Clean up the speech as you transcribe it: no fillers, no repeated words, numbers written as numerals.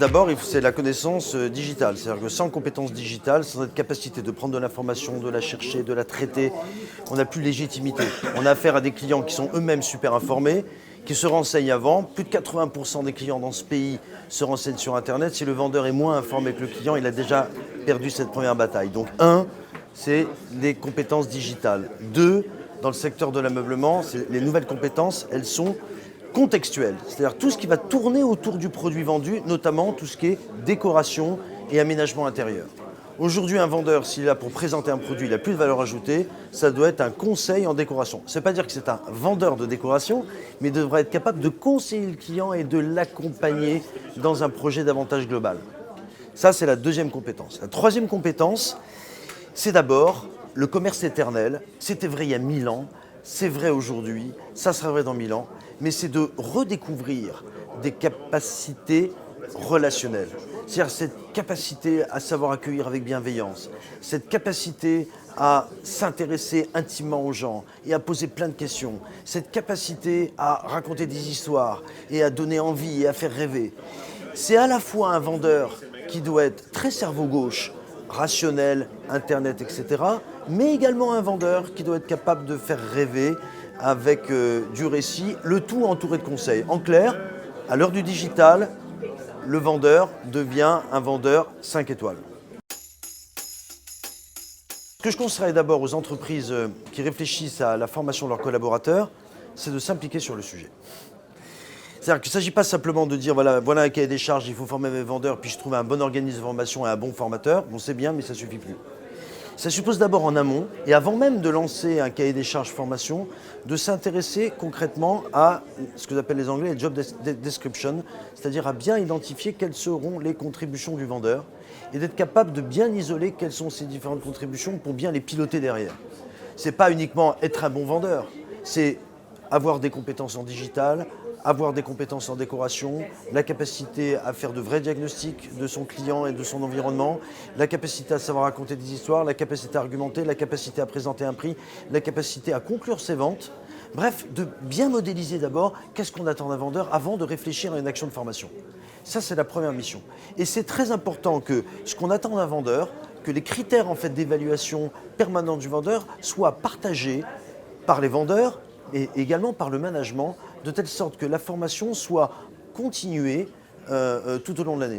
D'abord, c'est la connaissance digitale. C'est-à-dire que sans compétence digitale, sans cette capacité de prendre de l'information, de la chercher, de la traiter, on n'a plus de légitimité. On a affaire à des clients qui sont eux-mêmes super informés, qui se renseignent avant. Plus de 80% des clients dans ce pays se renseignent sur Internet. Si le vendeur est moins informé que le client, il a déjà perdu cette première bataille. Donc, un, c'est des compétences digitales. Deux, dans le secteur de l'ameublement, les nouvelles compétences, elles sont contextuelles. C'est-à-dire tout ce qui va tourner autour du produit vendu, notamment tout ce qui est décoration et aménagement intérieur. Aujourd'hui, un vendeur, s'il est là pour présenter un produit, il n'a plus de valeur ajoutée, ça doit être un conseil en décoration. Ça ne veut pas dire que c'est un vendeur de décoration, mais il devrait être capable de conseiller le client et de l'accompagner dans un projet davantage global. Ça, c'est la deuxième compétence. La troisième compétence, c'est d'abord le commerce éternel. C'était vrai il y a 1000 ans, c'est vrai aujourd'hui, ça sera vrai dans 1000 ans, mais c'est de redécouvrir des capacités relationnelles. C'est-à-dire cette capacité à savoir accueillir avec bienveillance, cette capacité à s'intéresser intimement aux gens et à poser plein de questions, cette capacité à raconter des histoires et à donner envie et à faire rêver. C'est à la fois un vendeur qui doit être très cerveau gauche, rationnel, Internet, etc., mais également un vendeur qui doit être capable de faire rêver avec du récit, le tout entouré de conseils. En clair, à l'heure du digital, le vendeur devient un vendeur 5 étoiles. Ce que je conseillerais d'abord aux entreprises qui réfléchissent à la formation de leurs collaborateurs, c'est de s'impliquer sur le sujet. C'est-à-dire qu'il ne s'agit pas simplement de dire voilà un cahier des charges, il faut former mes vendeurs, puis je trouve un bon organisme de formation et un bon formateur. Bon, c'est bien, mais ça ne suffit plus. Ça suppose d'abord en amont, et avant même de lancer un cahier des charges formation, de s'intéresser concrètement à ce que j'appelle les Anglais les job description, c'est-à-dire à bien identifier quelles seront les contributions du vendeur et d'être capable de bien isoler quelles sont ces différentes contributions pour bien les piloter derrière. Ce n'est pas uniquement être un bon vendeur, c'est avoir des compétences en digital, avoir des compétences en décoration, la capacité à faire de vrais diagnostics de son client et de son environnement, la capacité à savoir raconter des histoires, la capacité à argumenter, la capacité à présenter un prix, la capacité à conclure ses ventes. Bref, de bien modéliser d'abord qu'est-ce qu'on attend d'un vendeur avant de réfléchir à une action de formation. Ça, c'est la première mission. Et c'est très important que ce qu'on attend d'un vendeur, que les critères en fait, d'évaluation permanente du vendeur soient partagés par les vendeurs et également par le management, de telle sorte que la formation soit continuée tout au long de l'année.